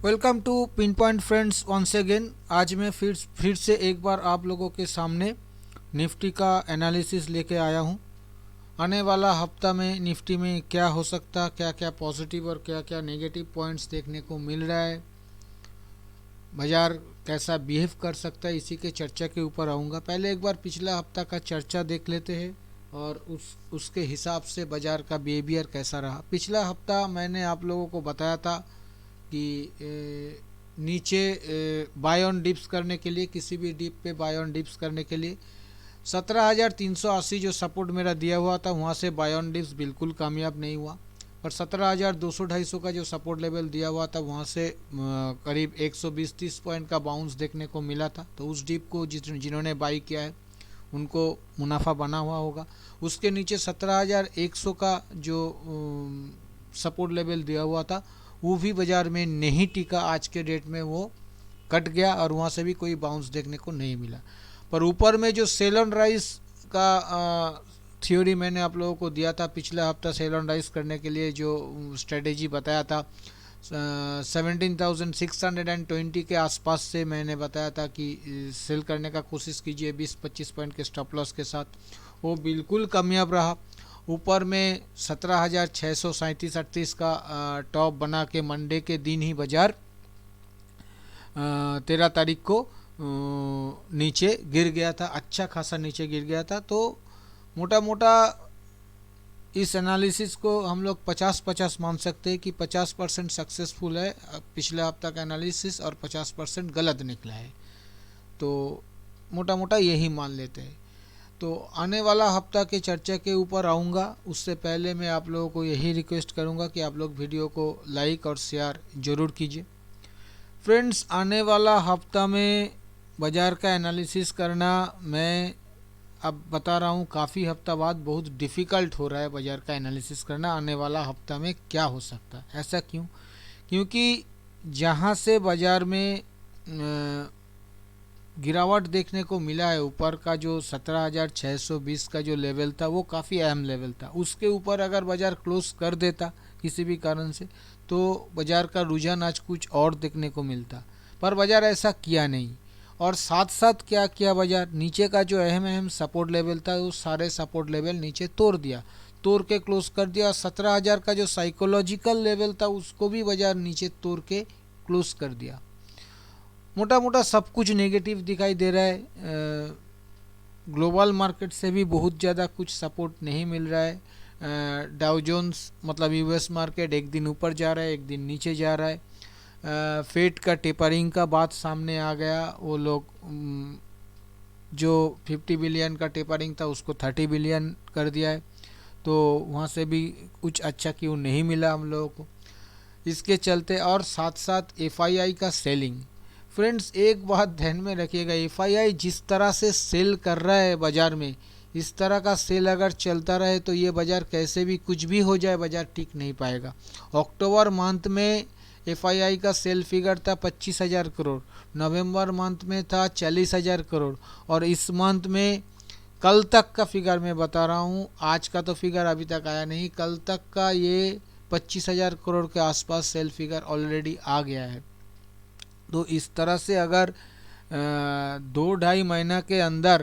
Welcome to pinpoint friends once again. आज मैं फिर से एक बार आप लोगों के सामने निफ्टी का एनालिसिस लेके आया हूँ। आने वाला हफ्ता में निफ्टी में क्या हो सकता, क्या क्या पॉजिटिव और क्या क्या नेगेटिव पॉइंट्स देखने को मिल रहा है, बाजार कैसा बिहेव कर सकता है, इसी के चर्चा के ऊपर आऊँगा। पहले एक बार पिछला हफ्ता का चर्चा देख लेते हैं और उसके हिसाब से बाजार का बिहेवियर कैसा रहा। पिछला हफ्ता मैंने आप लोगों को बताया था कि नीचे बाय ऑन डिप्स करने के लिए, किसी भी डिप पे बाय ऑन डिप्स करने के लिए 17,380 जो सपोर्ट मेरा दिया हुआ था, वहाँ से बाय ऑन डिप्स बिल्कुल कामयाब नहीं हुआ। और 17,200-250 का जो सपोर्ट लेवल दिया हुआ था, वहाँ से करीब 120-30 पॉइंट का बाउंस देखने को मिला था। तो उस डिप को जिन्होंने बाई किया है उनको मुनाफा बना हुआ होगा। उसके नीचे 17,100 का जो सपोर्ट लेवल दिया हुआ था, वो भी बाज़ार में नहीं टिका। आज के डेट में वो कट गया और वहाँ से भी कोई बाउंस देखने को नहीं मिला। पर ऊपर में जो सेल ऑन राइज का थ्योरी मैंने आप लोगों को दिया था पिछला हफ्ता, सेल ऑन राइज करने के लिए जो स्ट्रेटेजी बताया था 17,620 के आसपास से मैंने बताया था कि सेल करने का कोशिश कीजिए 20-25 पॉइंट के स्टॉप लॉस के साथ। वो बिल्कुल कामयाब रहा। ऊपर में 17,637-38 का टॉप बना के मंडे के दिन ही बाजार 13 तारीख को नीचे गिर गया था, अच्छा खासा नीचे गिर गया था। तो मोटा मोटा इस एनालिसिस को हम लोग 50-50 मान सकते हैं कि 50% सक्सेसफुल है पिछले हफ्ता का एनालिसिस और 50% गलत निकला है। तो मोटा मोटा यही मान लेते हैं। तो आने वाला हफ्ता के चर्चा के ऊपर आऊँगा। उससे पहले मैं आप लोगों को यही रिक्वेस्ट करूँगा कि आप लोग वीडियो को लाइक और शेयर ज़रूर कीजिए। फ्रेंड्स, आने वाला हफ्ता में बाज़ार का एनालिसिस करना, मैं अब बता रहा हूँ, काफ़ी हफ्ता बाद बहुत डिफ़िकल्ट हो रहा है बाज़ार का एनालिसिस करना। आने वाला हफ्ता में क्या हो सकता है, ऐसा क्यों? क्योंकि जहाँ से बाज़ार में गिरावट देखने को मिला है, ऊपर का जो 17,620 का जो लेवल था वो काफ़ी अहम लेवल था। उसके ऊपर अगर बाज़ार क्लोज कर देता किसी भी कारण से, तो बाज़ार का रुझान आज कुछ और देखने को मिलता। पर बाज़ार ऐसा किया नहीं। और साथ साथ क्या किया, बाज़ार नीचे का जो अहम अहम सपोर्ट लेवल था, वो सारे सपोर्ट लेवल नीचे तोड़ दिया, तोड़ के क्लोज कर दिया। 17,000 का जो साइकोलॉजिकल लेवल था उसको भी बाज़ार नीचे तोड़ के क्लोज कर दिया। मोटा मोटा सब कुछ नेगेटिव दिखाई दे रहा है। ग्लोबल मार्केट से भी बहुत ज़्यादा कुछ सपोर्ट नहीं मिल रहा है। डाउ जोन्स मतलब यूएस मार्केट एक दिन ऊपर जा रहा है, एक दिन नीचे जा रहा है। फेड का टेपरिंग का बात सामने आ गया। वो लोग जो 50 बिलियन का टेपरिंग था उसको 30 बिलियन कर दिया है। तो वहाँ से भी कुछ अच्छा क्यों नहीं मिला हम लोगों को, इसके चलते। और साथ साथ एफआईआई का सेलिंग। फ्रेंड्स, एक बात ध्यान में रखिएगा, एफआईआई जिस तरह से सेल कर रहा है बाज़ार में, इस तरह का सेल अगर चलता रहे तो ये बाज़ार कैसे भी कुछ भी हो जाए, बाज़ार टिक नहीं पाएगा। अक्टूबर मंथ में एफआईआई का सेल फिगर था 25,000 करोड़, नवंबर मंथ में था 40,000 करोड़, और इस मंथ में कल तक का फिगर मैं बता रहा हूँ, आज का तो फिगर अभी तक आया नहीं, कल तक का ये 25,000 करोड़ के आसपास सेल फिगर ऑलरेडी आ गया है। तो इस तरह से अगर 2-2.5 महीना के अंदर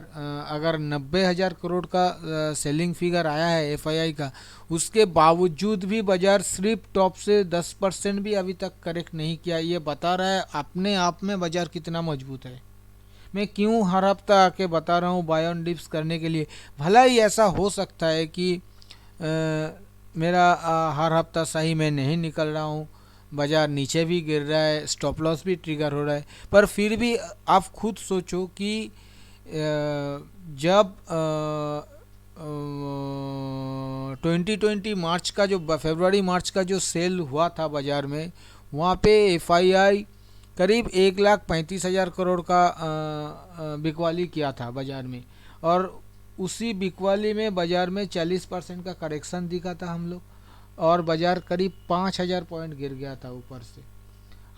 अगर 90,000 करोड़ का सेलिंग फिगर आया है एफआईआई का, उसके बावजूद भी बाज़ार सिर्फ टॉप से 10% भी अभी तक करेक्ट नहीं किया। ये बता रहा है अपने आप में बाज़ार कितना मजबूत है। मैं क्यों हर हफ्ता आके बता रहा हूँ बाय ऑन डिप्स करने के लिए। भला ही ऐसा हो सकता है कि मेरा हर हफ्ता सही मैं नहीं निकल रहा हूँ, बाज़ार नीचे भी गिर रहा है, स्टॉप लॉस भी ट्रिगर हो रहा है, पर फिर भी आप खुद सोचो कि जब 2020 मार्च का जो फरवरी मार्च का जो सेल हुआ था बाज़ार में, वहाँ पे एफआईआई करीब 1,35,000 करोड़ का बिकवाली किया था बाज़ार में, और उसी बिकवाली में बाज़ार में 40% का करेक्शन दिखा था हम लोग, और बाज़ार करीब 5,000 पॉइंट गिर गया था ऊपर से।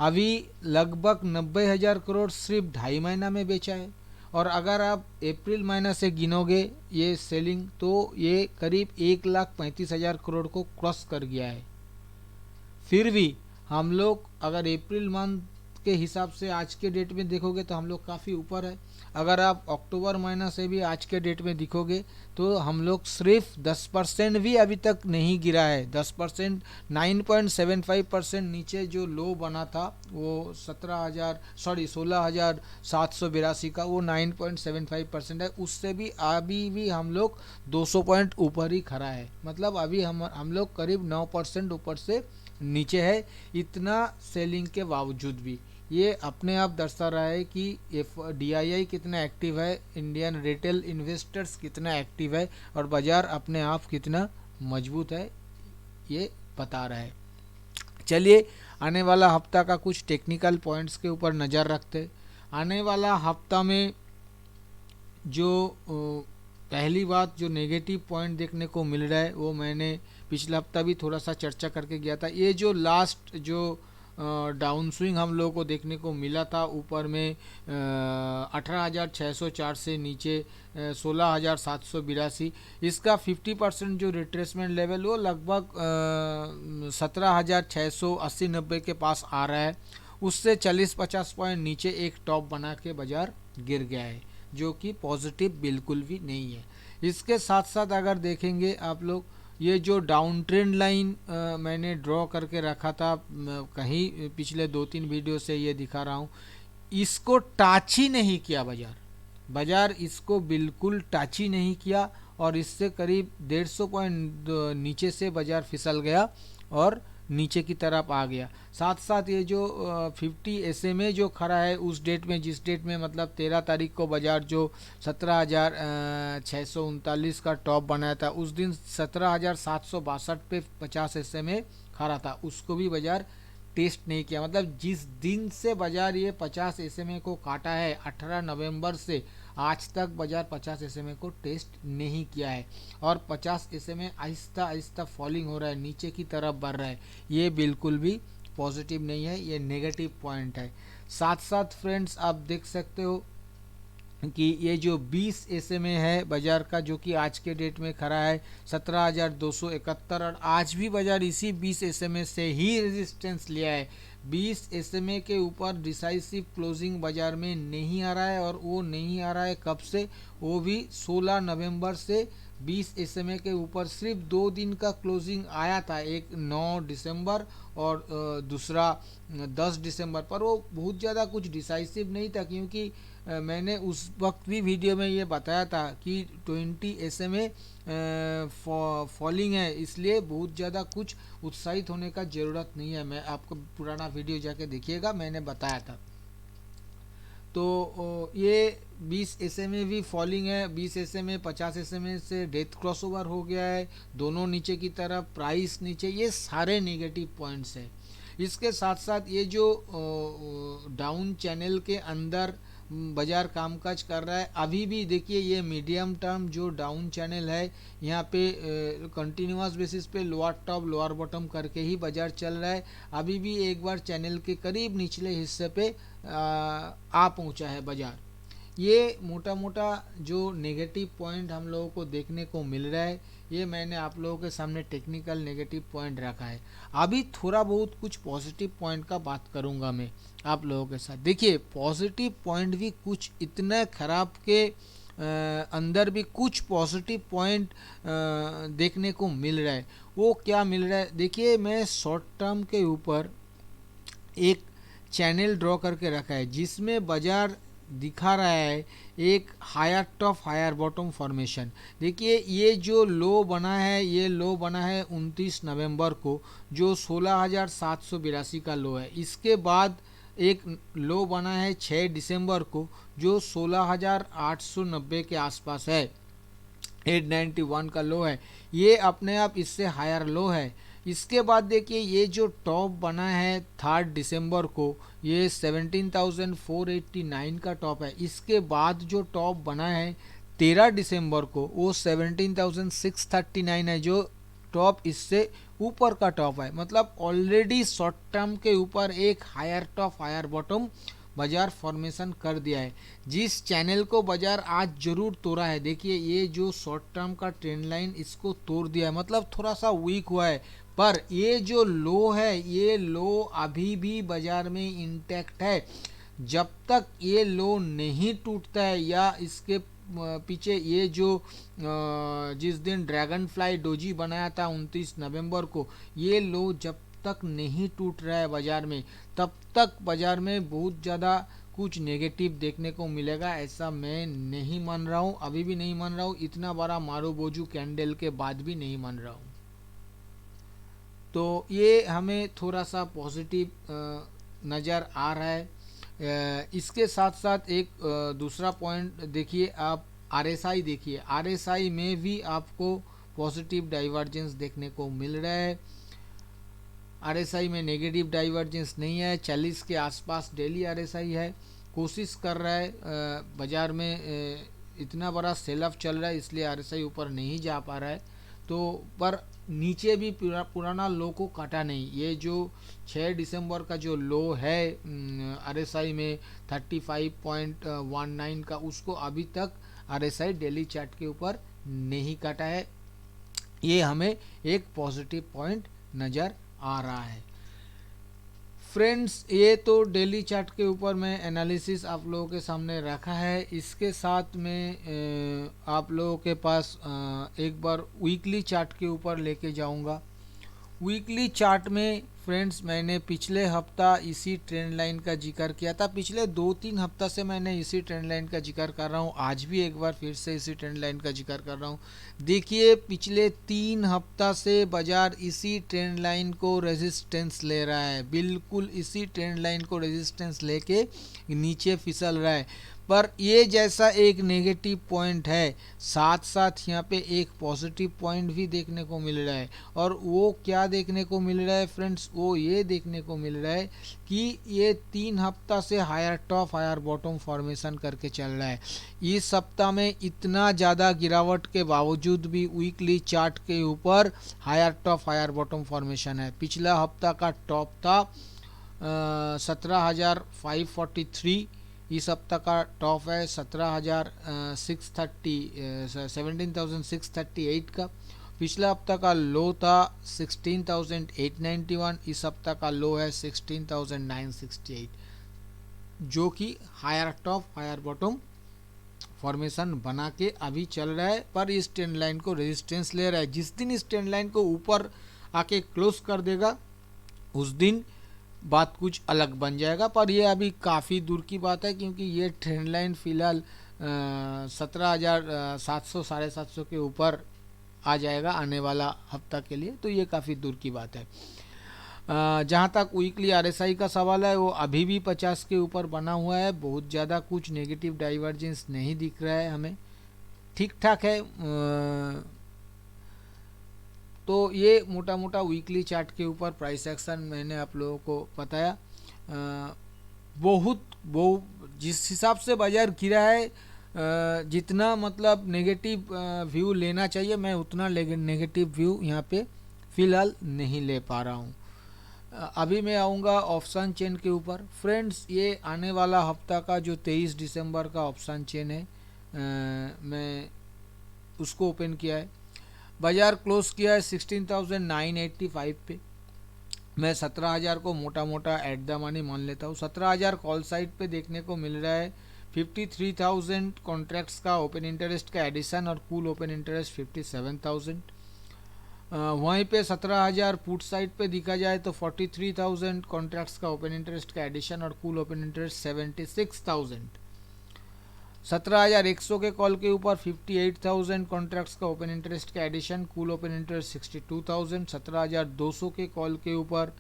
अभी लगभग 90,000 करोड़ सिर्फ 2.5 महीना में बेचा है। और अगर आप अप्रैल महीना से गिनोगे ये सेलिंग, तो ये करीब 1,35,000 करोड़ को क्रॉस कर गया है। फिर भी हम लोग अगर अप्रैल मंथ के हिसाब से आज के डेट में देखोगे तो हम लोग काफ़ी ऊपर है। अगर आप अक्टूबर महीना से भी आज के डेट में देखोगे तो हम लोग सिर्फ 10% भी अभी तक नहीं गिरा है। 10%, 9.75% नीचे जो लो बना था वो 16,782 का, वो 9.75% है। उससे भी अभी भी हम लोग 200 पॉइंट ऊपर ही खड़ा है। मतलब अभी हम लोग करीब 9% ऊपर से नीचे है, इतना सेलिंग के बावजूद भी। ये अपने आप दर्शा रहा है कि DII कितना एक्टिव है, इंडियन रिटेल इन्वेस्टर्स कितना एक्टिव है और बाजार अपने आप कितना मजबूत है, ये बता रहा है। चलिए आने वाला हफ्ता का कुछ टेक्निकल पॉइंट्स के ऊपर नज़र रखते। आने वाला हफ्ता में जो पहली बात जो नेगेटिव पॉइंट देखने को मिल रहा है वो मैंने पिछला हफ्ता भी थोड़ा सा चर्चा करके गया था। ये जो लास्ट जो डाउन स्विंग हम लोगों को देखने को मिला था ऊपर में 18,604 से नीचे 16,782, इसका 50% जो रिट्रेसमेंट लेवल वो लगभग 17,680-90 के पास आ रहा है। उससे 40-50 पॉइंट नीचे एक टॉप बना के बाजार गिर गया है, जो कि पॉजिटिव बिल्कुल भी नहीं है। इसके साथ साथ अगर देखेंगे आप लोग, ये जो डाउन ट्रेंड लाइन मैंने ड्रॉ करके रखा था कहीं पिछले 2-3 वीडियो से ये दिखा रहा हूँ, इसको टच ही नहीं किया बाजार इसको बिल्कुल टच ही नहीं किया और इससे करीब 150 पॉइंट नीचे से बाजार फिसल गया और नीचे की तरफ आ गया। साथ साथ ये जो 50 SMA जो खड़ा है उस डेट में, जिस डेट में मतलब 13 तारीख को बाजार जो 17,639 का टॉप बनाया था, उस दिन 17,762 पे 50 SMA खड़ा था, उसको भी बाजार टेस्ट नहीं किया। मतलब जिस दिन से बाजार ये 50 SMA को काटा है 18 नवंबर से आज तक बाजार 50 SMA को टेस्ट नहीं किया है और 50 SMA आहिस्ता आहिस्ता फॉलिंग हो रहा है, नीचे की तरफ बढ़ रहा है। ये बिल्कुल भी पॉजिटिव नहीं है, ये नेगेटिव पॉइंट है। साथ साथ फ्रेंड्स आप देख सकते हो कि ये जो 20 SMA है बाजार का, जो कि आज के डेट में खड़ा है 17,271 और आज भी बाजार इसी 20 SMA से ही रेजिस्टेंस लिया है। 20 SMA के ऊपर डिसाइसिव क्लोजिंग बाजार में नहीं आ रहा है और वो नहीं आ रहा है कब से, वो भी 16 नवंबर से 20 SMA के ऊपर सिर्फ 2 दिन का क्लोजिंग आया था, एक 9 दिसंबर और दूसरा 10 दिसंबर पर। वो बहुत ज़्यादा कुछ डिसाइसिव नहीं था, क्योंकि मैंने उस वक्त भी वीडियो में ये बताया था कि 20 SMA फॉलिंग है, इसलिए बहुत ज़्यादा कुछ उत्साहित होने का ज़रूरत नहीं है। मैं आपको पुराना वीडियो जाके देखिएगा, मैंने बताया था। तो ये 20 SMA भी फॉलिंग है, 20 SMA 50 SMA से डेथ क्रॉसओवर हो गया है, दोनों नीचे की तरफ, प्राइस नीचे, ये सारे नेगेटिव पॉइंट्स हैं। इसके साथ साथ ये जो डाउन चैनल के अंदर बाजार कामकाज कर रहा है, अभी भी देखिए ये मीडियम टर्म जो डाउन चैनल है, यहाँ पे कंटिन्यूस बेसिस पे लोअर टॉप लोअर बॉटम करके ही बाजार चल रहा है। अभी भी एक बार चैनल के करीब निचले हिस्से पे आ पहुँचा है बाजार। ये मोटा मोटा जो नेगेटिव पॉइंट हम लोगों को देखने को मिल रहा है, ये मैंने आप लोगों के सामने टेक्निकल नेगेटिव पॉइंट रखा है। अभी थोड़ा बहुत कुछ पॉजिटिव पॉइंट का बात करूंगा मैं आप लोगों के साथ। देखिए पॉजिटिव पॉइंट भी कुछ इतना खराब के अंदर भी कुछ पॉजिटिव पॉइंट देखने को मिल रहा है। वो क्या मिल रहा है, देखिए मैं शॉर्ट टर्म के ऊपर एक चैनल ड्रॉ करके रखा है, जिसमें बाजार दिखा रहा है एक higher top higher bottom formation. देखिए ये जो लो बना है, ये लो बना है 29 नवंबर को, जो 16,782 का लो है। इसके बाद एक लो बना है 6 दिसंबर को, जो 16,890 के आसपास है, 891 का लो है। ये अपने आप इससे हायर लो है। इसके बाद देखिए ये जो टॉप बना है 3 दिसंबर को, ये 17,489 का टॉप है। इसके बाद जो टॉप बना है 13 दिसंबर को, वो 17,639 है, जो टॉप इससे ऊपर का टॉप है। मतलब ऑलरेडी शॉर्ट टर्म के ऊपर एक हायर टॉप हायर बॉटम बाजार फॉर्मेशन कर दिया है। जिस चैनल को बाजार आज जरूर तोड़ा है, देखिए ये जो शॉर्ट टर्म का ट्रेंड लाइन इसको तोड़ दिया है, मतलब थोड़ा सा वीक हुआ है, पर ये जो लो है ये लो अभी भी बाजार में इंटैक्ट है। जब तक ये लो नहीं टूटता है या इसके पीछे ये जो जिस दिन ड्रैगन फ्लाई डोजी बनाया था 29 नवंबर को, ये लो जब तक नहीं टूट रहा है बाजार में, तब तक बाजार में बहुत ज़्यादा कुछ नेगेटिव देखने को मिलेगा, ऐसा मैं नहीं मान रहा हूँ, अभी भी नहीं मान रहा हूँ, इतना बड़ा मारूबोजू कैंडल के बाद भी नहीं मान रहा हूँ। तो ये हमें थोड़ा सा पॉजिटिव नज़र आ रहा है। इसके साथ साथ एक दूसरा पॉइंट देखिए, आप आरएसआई देखिए, आरएसआई में भी आपको पॉजिटिव डाइवर्जेंस देखने को मिल रहा है। आरएसआई में नेगेटिव डाइवर्जेंस नहीं है, 40 के आसपास डेली आरएसआई है, कोशिश कर रहा है बाज़ार में इतना बड़ा सेल ऑफ चल रहा है इसलिए आरएसआई ऊपर नहीं जा पा रहा है, तो पर नीचे भी पुराना लो को काटा नहीं। ये जो 6 दिसंबर का जो लो है आरएसआई में 35.19 का, उसको अभी तक आरएसआई डेली चार्ट के ऊपर नहीं काटा है। ये हमें एक पॉजिटिव पॉइंट नज़र आ रहा है। फ्रेंड्स, ये तो डेली चार्ट के ऊपर मैं एनालिसिस आप लोगों के सामने रखा है। इसके साथ में आप लोगों के पास एक बार वीकली चार्ट के ऊपर लेके जाऊंगा। वीकली चार्ट में फ्रेंड्स मैंने पिछले हफ्ता इसी ट्रेंड लाइन का जिक्र किया था, पिछले 2-3 हफ्ता से मैंने इसी ट्रेंड लाइन का जिक्र कर रहा हूँ, आज भी एक बार फिर से इसी ट्रेंड लाइन का जिक्र कर रहा हूँ। देखिए पिछले 3 हफ्ता से बाजार इसी ट्रेंड लाइन को रेजिस्टेंस ले रहा है, बिल्कुल इसी ट्रेंड लाइन को रेजिस्टेंस लेके नीचे फिसल रहा है, पर ये जैसा एक नेगेटिव पॉइंट है, साथ साथ यहाँ पे एक पॉजिटिव पॉइंट भी देखने को मिल रहा है। और वो क्या देखने को मिल रहा है फ्रेंड्स, वो ये देखने को मिल रहा है कि ये 3 हफ्ता से higher top higher bottom formation करके चल रहा है। इस सप्ताह में इतना ज़्यादा गिरावट के बावजूद भी वीकली चार्ट के ऊपर higher top higher bottom formation है। पिछला हफ्ता का टॉप था 17,543, इस हफ्ता का टॉप है 17,638 का। पिछला हफ्ता का लो था 16,891, इस हफ्ता का लो है 16,968, जो कि higher top higher bottom formation बना के अभी चल रहा है, पर इस ट्रेंड लाइन को रेजिस्टेंस ले रहा है। जिस दिन इस ट्रेंड लाइन को ऊपर आके क्लोज कर देगा उस दिन बात कुछ अलग बन जाएगा, पर ये अभी काफ़ी दूर की बात है, क्योंकि ये ट्रेंड लाइन फिलहाल 17,700 750 के ऊपर आ जाएगा आने वाला हफ्ता के लिए, तो ये काफ़ी दूर की बात है। जहाँ तक वीकली आरएसआई का सवाल है, वो अभी भी 50 के ऊपर बना हुआ है, बहुत ज़्यादा कुछ नेगेटिव डाइवर्जेंस नहीं दिख रहा है हमें, ठीक ठाक है। तो ये मोटा मोटा वीकली चार्ट के ऊपर प्राइस एक्शन मैंने आप लोगों को बताया। बहुत जिस हिसाब से बाजार गिरा है, जितना मतलब नेगेटिव व्यू लेना चाहिए, मैं उतना नेगेटिव व्यू यहाँ पे फ़िलहाल नहीं ले पा रहा हूँ। अभी मैं आऊँगा ऑप्शन चेन के ऊपर। फ्रेंड्स, ये आने वाला हफ्ता का जो 23 दिसंबर का ऑप्शन चेन है, मैं उसको ओपन किया है। बाजार क्लोज किया है 16,985 पे। मैं 17,000 को मोटा मोटा एट द मनी मान लेता हूँ। 17,000 कॉल साइड पे देखने को मिल रहा है। 53,000 कॉन्ट्रैक्ट्स का ओपन इंटरेस्ट का एडिशन और कूल ओपन इंटरेस्ट 57,000। वहीं पे 17,000 पुट साइड पे दिखा जाए तो 43,000 कॉन्ट्रैक्ट्स का ओपन इंटरेस्ट का एडिशन और कूल ओपन इंटरेस्ट 76,000। 17,100 के कॉल के ऊपर 58,000 कॉन्ट्रैक्ट्स का ओपन इंटरेस्ट का एडिशन, कूल ओपन इंटरेस्ट 62,000। 17,200 के कॉल के ऊपर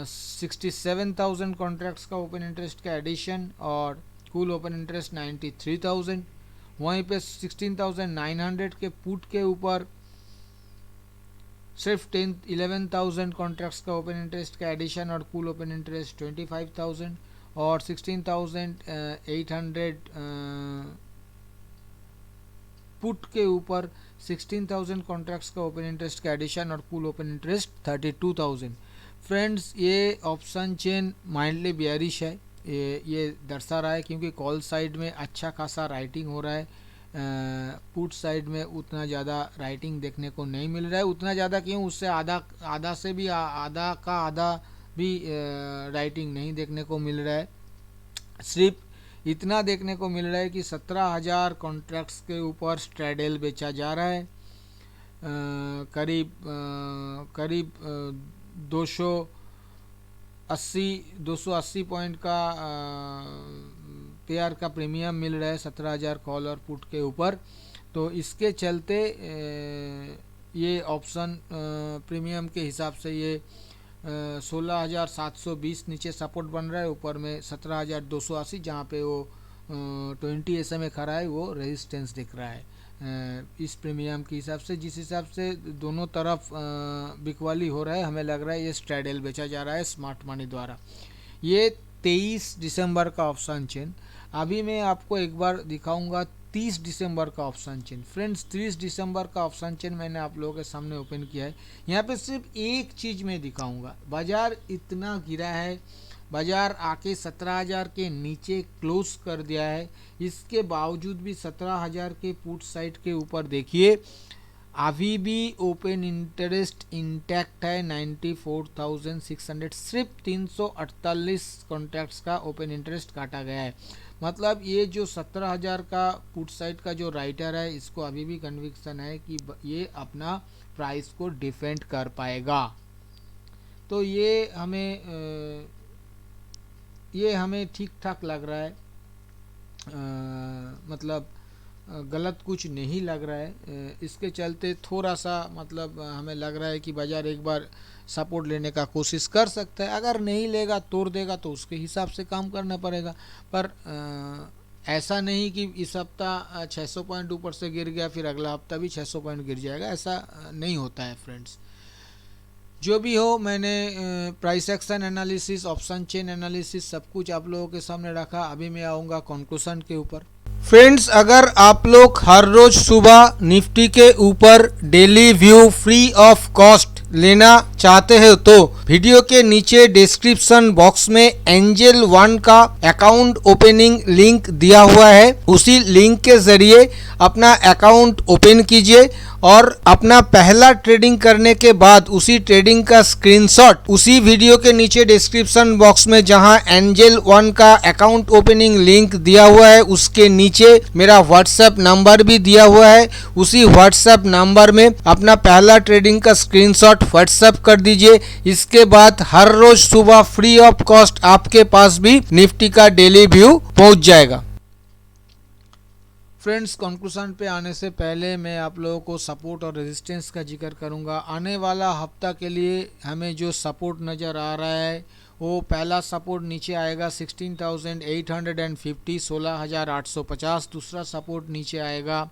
67,000 कॉन्ट्रैक्ट्स का ओपन इंटरेस्ट का एडिशन और कूल ओपन इंटरेस्ट 93,000। वहीं पे 16,900 के पुट के ऊपर सिर्फ 11,000 कॉन्ट्रैक्ट्स का ओपन इंटरेस्ट का एडिशन और कूल ओपन इंटरेस्ट 25,000 और 16,800 पुट के ऊपर 16,000 कॉन्ट्रैक्ट्स का ओपन इंटरेस्ट का एडिशन और कूल ओपन इंटरेस्ट 32,000। फ्रेंड्स, ये ऑप्शन चेन माइल्डली बेयरिश है, ये दर्शा रहा है, क्योंकि कॉल साइड में अच्छा खासा राइटिंग हो रहा है, पुट साइड में उतना ज़्यादा राइटिंग देखने को नहीं मिल रहा है। उतना ज़्यादा क्यों, उससे आधा से भी आधा का आधा भी राइटिंग नहीं देखने को मिल रहा है। सिर्फ इतना देखने को मिल रहा है कि 17,000 कॉन्ट्रैक्ट्स के ऊपर स्ट्रैडल बेचा जा रहा है। करीब 280 पॉइंट का पेयर का प्रीमियम मिल रहा है 17,000 कॉल और पुट के ऊपर। तो इसके चलते ये ऑप्शन प्रीमियम के हिसाब से ये 16,720 नीचे सपोर्ट बन रहा है, ऊपर में 17,280 जहाँ पे वो 20 SMA खड़ा है वो रेजिस्टेंस दिख रहा है इस प्रीमियम के हिसाब से। जिस हिसाब से दोनों तरफ बिकवाली हो रहा है, हमें लग रहा है ये स्ट्रैडल बेचा जा रहा है स्मार्ट मनी द्वारा। ये 23 दिसंबर का ऑप्शन चेन। अभी मैं आपको एक बार दिखाऊंगा 30 दिसंबर का ऑप्शन चेन। फ्रेंड्स 30 दिसंबर का ऑप्शन चेन मैंने आप लोगों के सामने ओपन किया है। यहाँ पे सिर्फ एक चीज़ मैं दिखाऊंगा, बाजार इतना गिरा है, बाजार आके 17,000 के नीचे क्लोज कर दिया है, इसके बावजूद भी 17,000 के पुट साइड के ऊपर देखिए अभी भी ओपन इंटरेस्ट इंटैक्ट है 94,600। सिर्फ 348 कॉन्ट्रैक्ट्स का ओपन इंटरेस्ट काटा गया है। मतलब ये जो 17,000 का पुट साइड का जो राइटर है, इसको अभी भी कन्विक्शन है कि ये अपना प्राइस को डिफेंड कर पाएगा। तो ये हमें ठीक ठाक लग रहा है, मतलब गलत कुछ नहीं लग रहा है। इसके चलते थोड़ा सा मतलब हमें लग रहा है कि बाज़ार एक बार सपोर्ट लेने का कोशिश कर सकता है। अगर नहीं लेगा, तोड़ देगा, तो उसके हिसाब से काम करना पड़ेगा। पर ऐसा नहीं कि इस हफ्ता 600 पॉइंट ऊपर से गिर गया फिर अगला हफ्ता भी 600 पॉइंट गिर जाएगा, ऐसा नहीं होता है फ्रेंड्स। जो भी हो, मैंने price action analysis, option chain analysis सब कुछ आप लोगों के सामने रखा। अभी मैं आऊँगा कंक्लूजन के ऊपर। फ्रेंड्स, अगर आप लोग हर रोज सुबह निफ्टी के ऊपर daily view free of cost लेना चाहते हो तो वीडियो के नीचे डिस्क्रिप्शन बॉक्स में एंजल वन का अकाउंट ओपनिंग लिंक दिया हुआ है। उसी लिंक के जरिए अपना अकाउंट ओपन कीजिए और अपना पहला ट्रेडिंग करने के बाद उसी ट्रेडिंग का स्क्रीनशॉट उसी वीडियो के नीचे डिस्क्रिप्शन बॉक्स में जहां एंजल वन का अकाउंट ओपनिंग लिंक दिया हुआ है उसके नीचे मेरा व्हाट्सएप नंबर भी दिया हुआ है। उसी व्हाट्सएप नंबर में अपना पहला ट्रेडिंग का स्क्रीनशॉट व्हाट्सएप कर दीजिए। इसके बाद हर रोज सुबह फ्री ऑफ कॉस्ट आपके पास भी निफ्टी का डेली व्यू पहुंच जाएगा। फ्रेंड्स, कंक्लूजन पे आने से पहले मैं आप लोगों को सपोर्ट और रेजिस्टेंस का जिक्र करूंगा। आने वाला हफ्ता के लिए हमें जो सपोर्ट नज़र आ रहा है वो पहला सपोर्ट नीचे आएगा 16,850 16,850। दूसरा सपोर्ट नीचे आएगा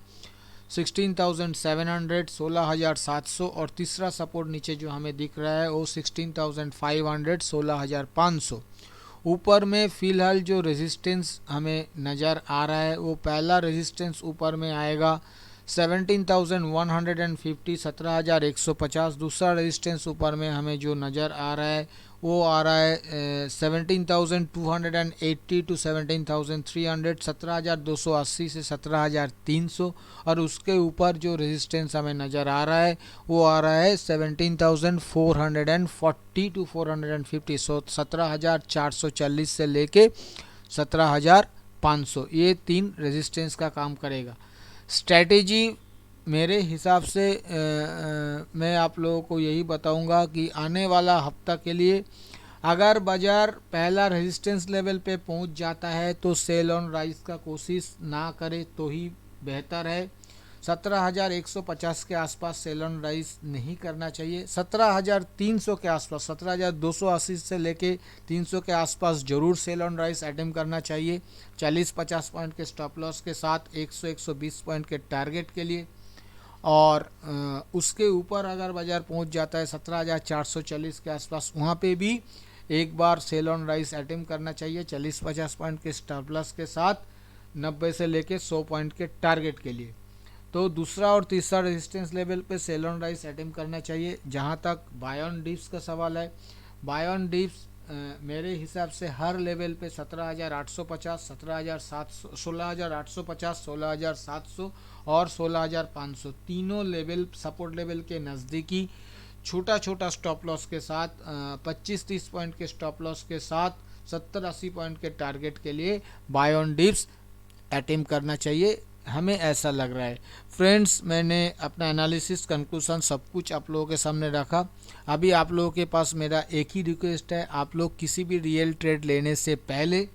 16,700 16,700 और तीसरा सपोर्ट नीचे जो हमें दिख रहा है वो 16,500 16,500। ऊपर में फ़िलहाल जो रेजिस्टेंस हमें नज़र आ रहा है वो पहला रेजिस्टेंस ऊपर में आएगा 17,150 17,150। दूसरा रेजिस्टेंस ऊपर में हमें जो नज़र आ रहा है वो आ रहा है 17,280 टू 17,300 17,280 से 17,300। और उसके ऊपर जो रेजिस्टेंस हमें नज़र आ रहा है वो आ रहा है 17,440 टू 450। 17,440 से लेके 17,500 ये तीन रेजिस्टेंस का काम करेगा। स्ट्रैटेजी मेरे हिसाब से मैं आप लोगों को यही बताऊंगा कि आने वाला हफ्ता के लिए अगर बाज़ार पहला रेजिस्टेंस लेवल पे पहुंच जाता है तो सेल ऑन राइज का कोशिश ना करे तो ही बेहतर है। 17,150 के आसपास सेल ऑन राइज नहीं करना चाहिए। 17,300 के आसपास 17,280 से लेके 300 के आसपास ज़रूर सेल ऑन राइज अटेम्प्ट करना चाहिए 40-50 पॉइंट के स्टॉप लॉस के साथ 100-120 पॉइंट के टारगेट के लिए। और उसके ऊपर अगर बाज़ार पहुंच जाता है 17,440 के आसपास, वहां पे भी एक बार सेल ऑन राइज अटेम्प्ट करना चाहिए 40-50 पॉइंट के स्टॉप लॉस के साथ 90 से लेके 100 पॉइंट के टारगेट के लिए। तो दूसरा और तीसरा रेजिस्टेंस लेवल पे सेल ऑन राइज अटेम्प्ट करना चाहिए। जहां तक बाय ऑन डिप्स का सवाल है, बाय ऑन डिप्स मेरे हिसाब से हर लेवल पे 17,850, 17,700, 16,850, 16,700 और 16,500 तीनों लेवल सपोर्ट लेवल के नज़दीकी छोटा छोटा स्टॉप लॉस के साथ 25-30 पॉइंट के स्टॉप लॉस के साथ 70-80 पॉइंट के टारगेट के लिए बाय ऑन डिप्स अटेम्प्ट करना चाहिए, हमें ऐसा लग रहा है। फ्रेंड्स, मैंने अपना एनालिसिस कंक्लूजन सब कुछ आप लोगों के सामने रखा। अभी आप लोगों के पास मेरा एक ही रिक्वेस्ट है, आप लोग किसी भी रियल ट्रेड लेने से पहले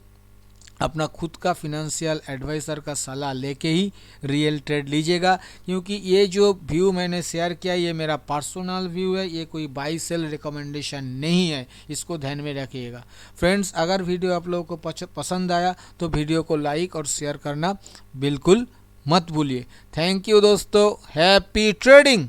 अपना खुद का फिनेंशियल एडवाइज़र का सलाह लेके ही रियल ट्रेड लीजिएगा, क्योंकि ये जो व्यू मैंने शेयर किया ये मेरा पर्सनल व्यू है, ये कोई बाई सेल रिकमेंडेशन नहीं है, इसको ध्यान में रखिएगा। फ्रेंड्स, अगर वीडियो आप लोगों को पसंद आया तो वीडियो को लाइक और शेयर करना बिल्कुल मत भूलिए। थैंक यू दोस्तों, हैप्पी ट्रेडिंग।